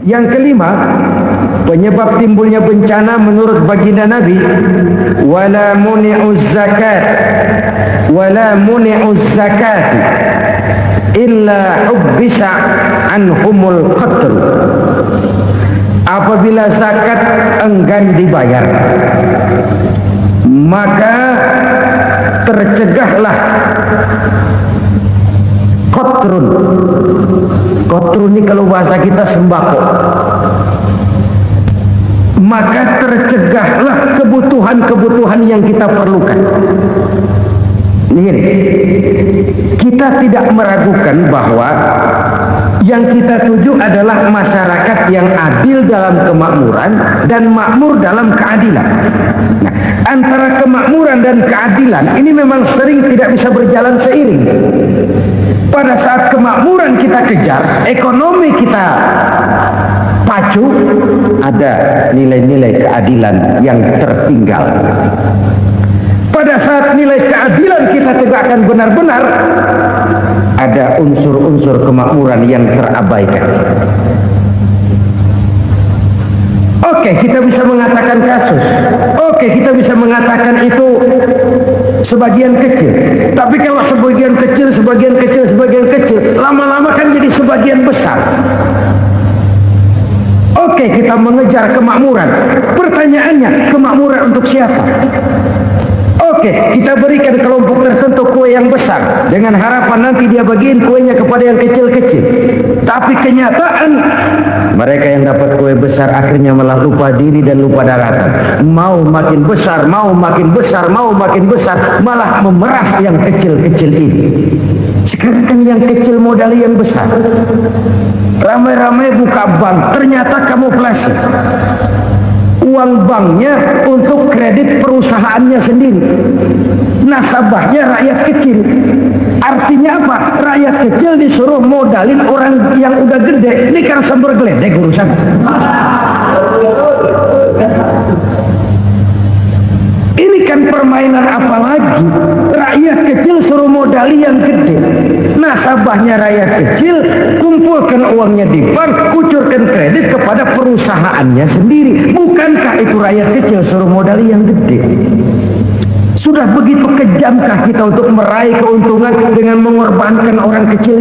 Yang kelima, penyebab timbulnya bencana menurut baginda Nabi, wala muni'uz zakat illa hubbisa anhumul qatr. Apabila zakat enggan dibayar, maka tercegahlah qatrun. Qatrun ini kalau bahasa kita sembako. Maka tercegahlah kebutuhan-kebutuhan yang kita perlukan. Ini, kita tidak meragukan bahwa yang kita tuju adalah masyarakat yang adil dalam kemakmuran dan makmur dalam keadilan. Nah, antara kemakmuran dan keadilan ini memang sering tidak bisa berjalan seiring. Pada saat kemakmuran kita kejar, ekonomi kita pacu, ada nilai-nilai keadilan yang tertinggal. Pada saat nilai keadilan kita tegakkan benar-benar, ada unsur-unsur kemakmuran yang terabaikan. Oke, kita bisa mengatakan kasus. Oke, kita bisa mengatakan itu sebagian kecil. Tapi kalau sebagian kecil, lama-lama kan jadi sebagian besar. Oke, kita mengejar kemakmuran. Pertanyaannya, kemakmuran untuk siapa? Oke, kita berikan kelompok tertentu kue yang besar dengan harapan nanti dia bagiin kuenya kepada yang kecil-kecil. Tapi kenyataan mereka yang dapat kue besar akhirnya malah lupa diri dan lupa daratan. Mau makin besar, malah memeras yang kecil-kecil ini. Sekarang kan yang kecil modali yang besar. Ramai-ramai buka bank, ternyata kamuflase. Uang banknya untuk kredit perusahaannya sendiri, nasabahnya rakyat kecil. Artinya apa? Rakyat kecil disuruh modalin orang yang udah gede. Ini kan sumber geledek urusan. Ini kan permainan apa lagi? Rakyat kecil suruh modali yang gede, nasabahnya rakyat kecil, kumpulkan uangnya di bank, kucurkan kredit kepada perusahaannya sendiri. Bukankah itu rakyat kecil suruh modali yang gede? Sudah begitu kejamkah kita untuk meraih keuntungan dengan mengorbankan orang kecil?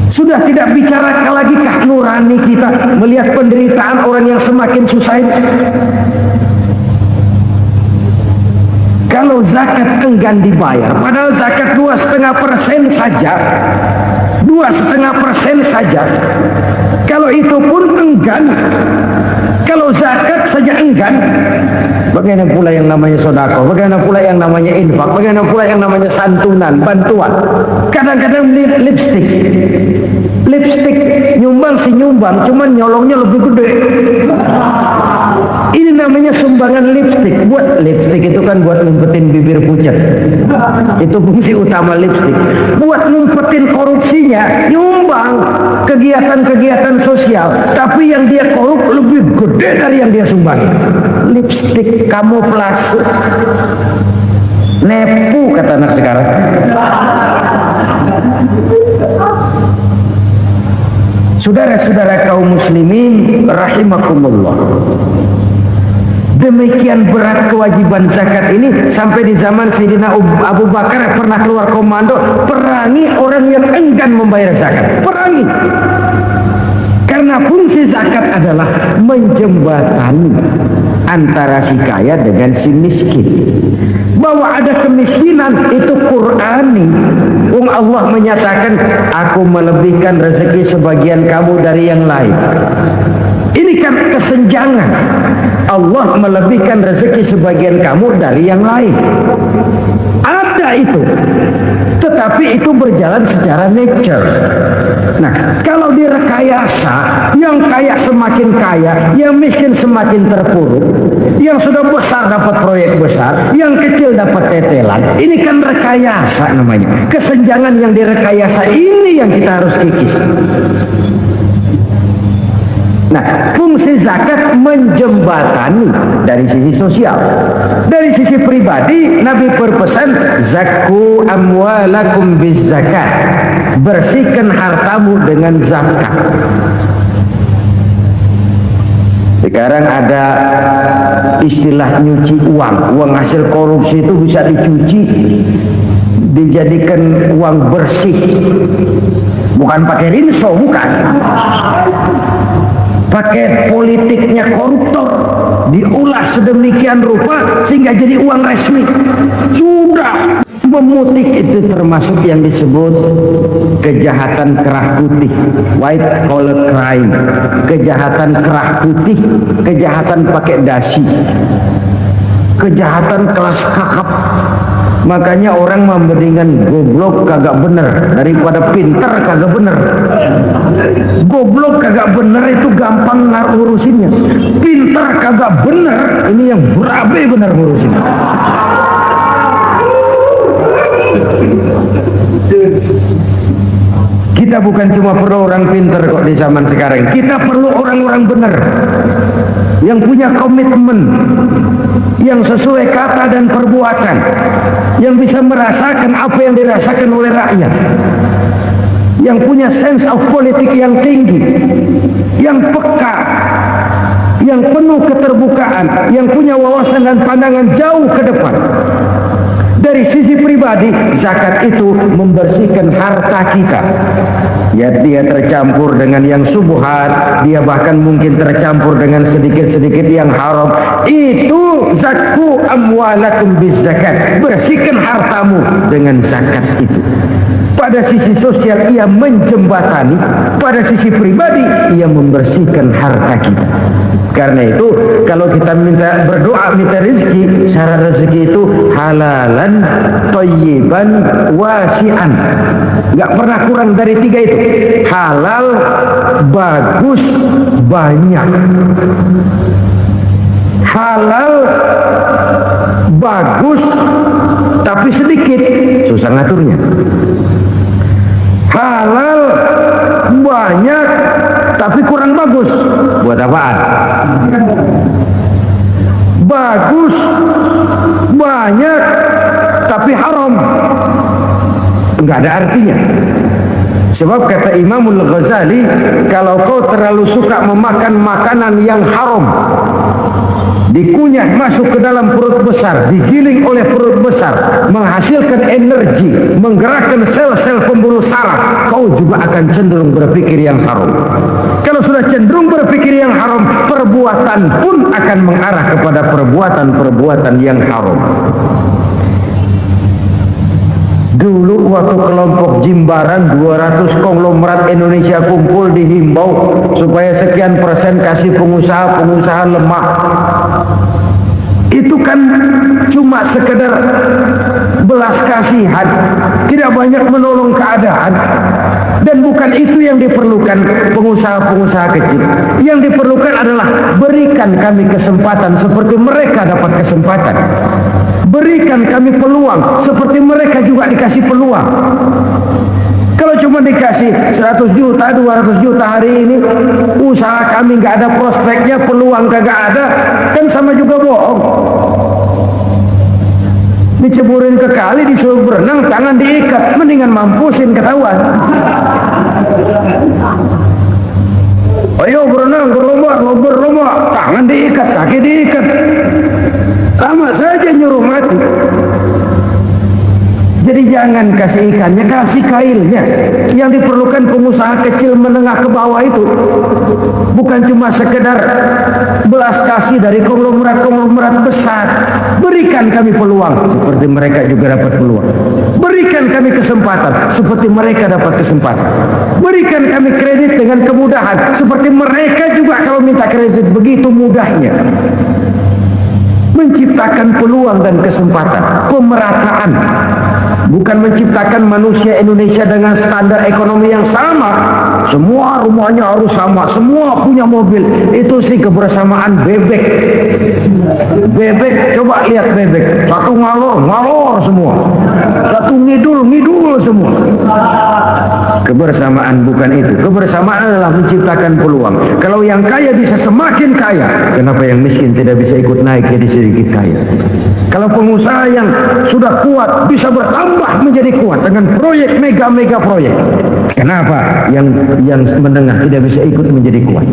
Sudah tidak bicara lagi kah nurani kita melihat penderitaan orang yang semakin susah ini? Kalau zakat enggan dibayar, padahal zakat 2,5% saja, 2,5% saja. Kalau itu pun enggan, kalau zakat saja enggan, bagaimana pula yang namanya sodako, bagaimana pula yang namanya infak, bagaimana pula yang namanya santunan, bantuan. Kadang-kadang lipstick nyumbang si nyumbang, cuman nyolongnya lebih gede. Ini namanya sumbangan lipstick. Buat lipstick itu kan buat ngumpetin bibir pucat. Itu fungsi utama lipstick. Buat ngumpetin korupsinya, nyumbang kegiatan-kegiatan sosial. Tapi yang dia korup lebih gede dari yang dia sumbang. Lipstick kamuflase. Nepu kata anak sekarang. Saudara-saudara kaum muslimin rahimakumullah. Demikian berat kewajiban zakat ini sampai di zaman Sayyidina Abu Bakar pernah keluar komando perangi orang yang enggan membayar zakat. Perangi. Karena fungsi zakat adalah menjembatani antara si kaya dengan si miskin. Bahwa ada kemiskinan itu Qur'ani. Allah menyatakan, aku melebihkan rezeki sebagian kamu dari yang lain. Ini kan kesenjangan. Allah melebihkan rezeki sebagian kamu dari yang lain. Ada itu. Tetapi itu berjalan secara nature. Nah, kalau direkayasa, yang kaya semakin kaya, yang miskin semakin terpuruk, yang sudah besar dapat proyek besar, yang kecil dapat tetelan. Ini kan rekayasa namanya. Kesenjangan yang direkayasa ini yang kita harus kikis. Nah, fungsi zakat menjembatani dari sisi sosial. Dari sisi pribadi, Nabi berpesan, zakku amwalakum biz zakat. Bersihkan hartamu dengan zakat. Sekarang ada istilah nyuci uang hasil korupsi itu bisa dicuci, dijadikan uang bersih, bukan pakai rinso, bukan, pakai politiknya koruptor, diolah sedemikian rupa sehingga jadi uang resmi. Sudah memutik itu termasuk yang disebut kejahatan kerah putih, white collar crime, kejahatan kerah putih, kejahatan pakai dasi, kejahatan kelas kakap. Makanya orang membandingkan goblok kagak bener daripada pinter kagak bener. Goblok kagak bener itu gampang ngurusinnya, pinter kagak bener ini yang berabe bener ngurusinnya. Kita bukan cuma perlu orang pinter kok di zaman sekarang, kita perlu orang-orang benar yang punya komitmen, yang sesuai kata dan perbuatan, yang bisa merasakan apa yang dirasakan oleh rakyat, yang punya sense of politik yang tinggi, yang peka, yang penuh keterbukaan, yang punya wawasan dan pandangan jauh ke depan. Dari sisi pribadi, zakat itu membersihkan harta kita. Ya, dia tercampur dengan yang subhat, dia bahkan mungkin tercampur dengan sedikit-sedikit yang haram. Itu zakku amwalakum bizakat. Bersihkan hartamu dengan zakat itu. Pada sisi sosial ia menjembatani, pada sisi pribadi ia membersihkan harta kita. Karena itu kalau kita minta berdoa minta rezeki, syarat rezeki itu halalan, thayyiban, wasi'an. Enggak pernah kurang dari tiga itu. Halal, bagus, banyak. Halal, bagus, tapi sedikit, susah ngaturnya. Halal, banyak, tapi kurang bagus. Buat apaan? Bagus, banyak, tapi haram. Enggak ada artinya. Sebab kata Imamul Ghazali, kalau kau terlalu suka memakan makanan yang haram, dikunyah masuk ke dalam perut besar, digiling oleh perut besar, menghasilkan energi, menggerakkan sel-sel pembuluh saraf, kau juga akan cenderung berpikir yang haram. Kalau sudah cenderung berpikir yang haram, perbuatan pun akan mengarah kepada perbuatan-perbuatan yang haram. Dulu waktu kelompok Jimbaran 200 konglomerat Indonesia kumpul dihimbau supaya sekian persen kasih pengusaha-pengusaha lemah. Itu kan cuma sekedar belas kasihan, tidak banyak menolong keadaan. Dan bukan itu yang diperlukan pengusaha-pengusaha kecil. Yang diperlukan adalah berikan kami kesempatan seperti mereka dapat kesempatan. Berikan kami peluang seperti mereka juga dikasih peluang. Kalau cuma dikasih 100 juta, 200 juta hari ini, usaha kami nggak ada prospeknya, peluang kagak ada, kan sama juga bohong. Diceburin ke kali, disuruh berenang, tangan diikat, mendingan mampusin ketahuan. Ayo berenang, berlomba, tangan diikat, kaki diikat. Sama saja nyuruh mati. Jadi jangan kasih ikannya, kasih kailnya. Yang diperlukan pengusaha kecil menengah ke bawah itu bukan cuma sekedar belas kasih dari konglomerat-konglomerat besar. Berikan kami peluang seperti mereka juga dapat peluang. Berikan kami kesempatan seperti mereka dapat kesempatan. Berikan kami kredit dengan kemudahan seperti mereka juga kalau minta kredit begitu mudahnya. Menciptakan peluang dan kesempatan, pemerataan, bukan menciptakan manusia Indonesia dengan standar ekonomi yang sama. Semua rumahnya harus sama, semua punya mobil. Itu sih kebersamaan bebek. Bebek, coba lihat bebek. Satu ngalor semua. Satu ngidul semua. Kebersamaan bukan itu. Kebersamaan adalah menciptakan peluang. Kalau yang kaya bisa semakin kaya, kenapa yang miskin tidak bisa ikut naik jadi sedikit kaya? Kalau pengusaha yang sudah kuat bisa bertambah menjadi kuat dengan proyek mega proyek, kenapa yang menengah tidak bisa ikut menjadi kuat?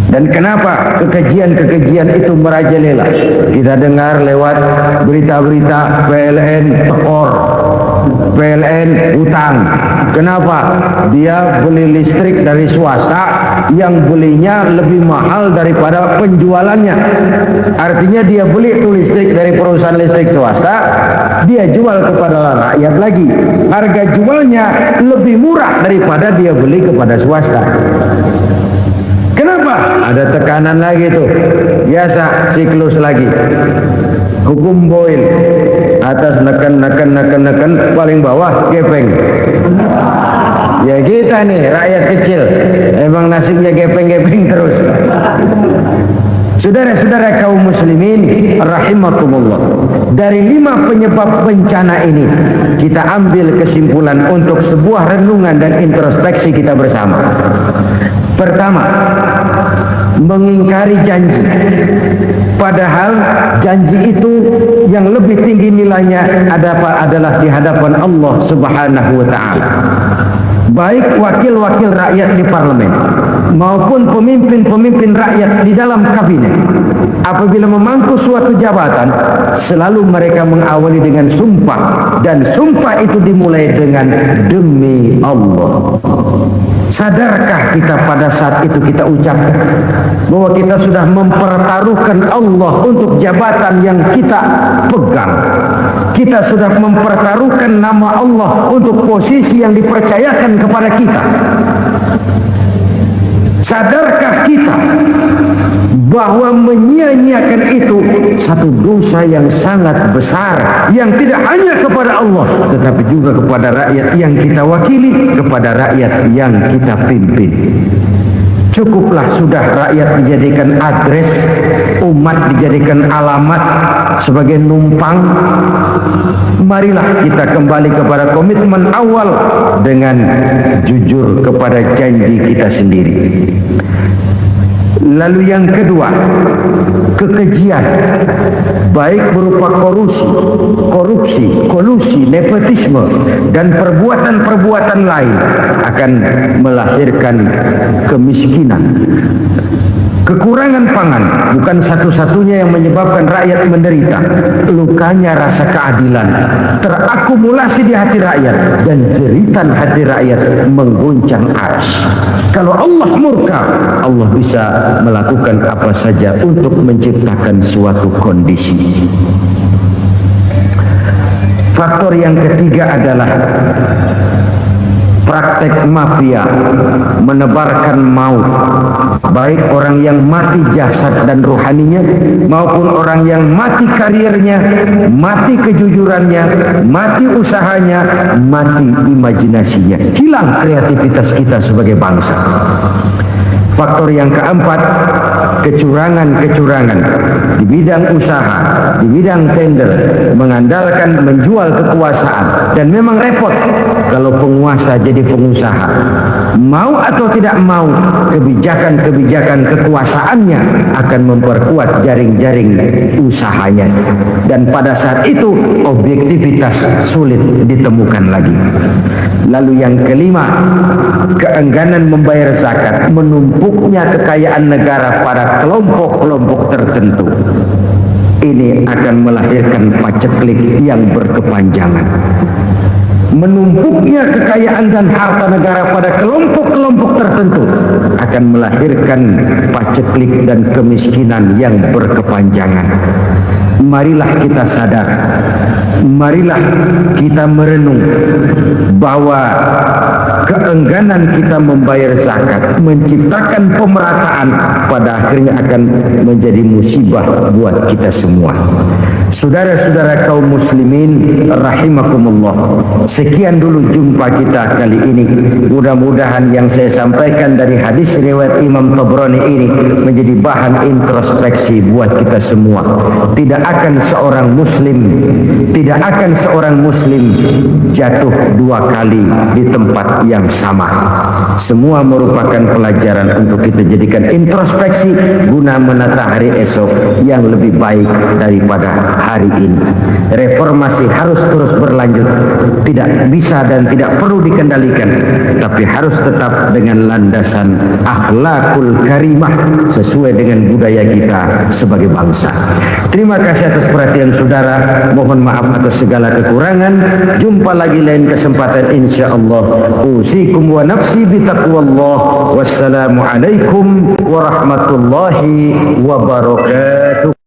Dan kenapa kekejian-kekejian itu merajalela? Kita dengar lewat berita-berita PLN tekor, PLN utang. Kenapa? Dia beli listrik dari swasta yang belinya lebih mahal daripada penjualannya. Artinya dia beli itu listrik dari perusahaan listrik swasta, dia jual kepada rakyat lagi. Harga jualnya lebih murah daripada dia beli kepada swasta. Kenapa? Ada tekanan lagi tuh. Biasa siklus lagi. Hukum Boyle. Atas neken, paling bawah gepeng. Ya kita nih rakyat kecil. Emang nasibnya gepeng-gepeng terus. Saudara-saudara kaum muslimin rahimakumullah. Dari 5 penyebab bencana ini kita ambil kesimpulan untuk sebuah renungan dan introspeksi kita bersama. Pertama, mengingkari janji. Padahal janji itu yang lebih tinggi nilainya adalah di hadapan Allah Subhanahu wa taala. Baik wakil-wakil rakyat di parlemen maupun pemimpin-pemimpin rakyat di dalam kabinet, apabila memangku suatu jabatan, selalu mereka mengawali dengan sumpah, dan sumpah itu dimulai dengan demi Allah. Sadarkah kita pada saat itu kita ucapkan bahwa kita sudah mempertaruhkan Allah untuk jabatan yang kita pegang? Kita sudah mempertaruhkan nama Allah untuk posisi yang dipercayakan kepada kita. Sadarkah kita bahwa menyia-nyiakan itu satu dosa yang sangat besar, yang tidak hanya kepada Allah tetapi juga kepada rakyat yang kita wakili, kepada rakyat yang kita pimpin. Cukuplah sudah rakyat dijadikan adres, umat dijadikan alamat sebagai numpang. Marilah kita kembali kepada komitmen awal dengan jujur kepada janji kita sendiri. Lalu yang kedua, kekejian, baik berupa korupsi, kolusi, nepotisme, dan perbuatan-perbuatan lain akan melahirkan kemiskinan. Kekurangan pangan bukan satu-satunya yang menyebabkan rakyat menderita. Lukanya rasa keadilan terakumulasi di hati rakyat, dan jeritan hati rakyat mengguncang arsy. Kalau Allah murka, Allah bisa melakukan apa saja untuk menciptakan suatu kondisi. Faktor yang ketiga adalah praktek mafia menebarkan maut, baik orang yang mati jasad dan rohaninya maupun orang yang mati karirnya, mati kejujurannya, mati usahanya, mati imajinasinya. Hilang kreativitas kita sebagai bangsa. Faktor yang keempat, kecurangan-kecurangan di bidang usaha, di bidang tender, mengandalkan menjual kekuasaan. Dan memang repot kalau penguasa jadi pengusaha. Mau atau tidak mau, kebijakan-kebijakan kekuasaannya akan memperkuat jaring-jaring usahanya. Dan pada saat itu objektivitas sulit ditemukan lagi. Lalu yang kelima, keengganan membayar zakat, menumpuknya kekayaan negara pada kelompok-kelompok tertentu. Ini akan melahirkan paceklik yang berkepanjangan. Menumpuknya kekayaan dan harta negara pada kelompok-kelompok tertentu akan melahirkan paceklik dan kemiskinan yang berkepanjangan. Marilah kita sadar, marilah kita merenung bahwa keengganan kita membayar zakat menciptakan pemerataan pada akhirnya akan menjadi musibah buat kita semua. Saudara-saudara kaum muslimin rahimakumullah, sekian dulu jumpa kita kali ini. Mudah-mudahan yang saya sampaikan dari hadis riwayat Imam Tabrani ini menjadi bahan introspeksi buat kita semua. Tidak akan seorang muslim jatuh 2 kali di tempat yang sama. Semua merupakan pelajaran untuk kita jadikan introspeksi guna menata hari esok yang lebih baik daripada hari ini. Reformasi harus terus berlanjut, tidak bisa dan tidak perlu dikendalikan, tapi harus tetap dengan landasan akhlakul karimah sesuai dengan budaya kita sebagai bangsa. Terima kasih atas perhatian saudara. Mohon maaf atas segala kekurangan. Jumpa lagi lain kesempatan insyaallah. Usikum wa nafsi bitaqwallah. Wassalamualaikum warahmatullahi wabarakatuh.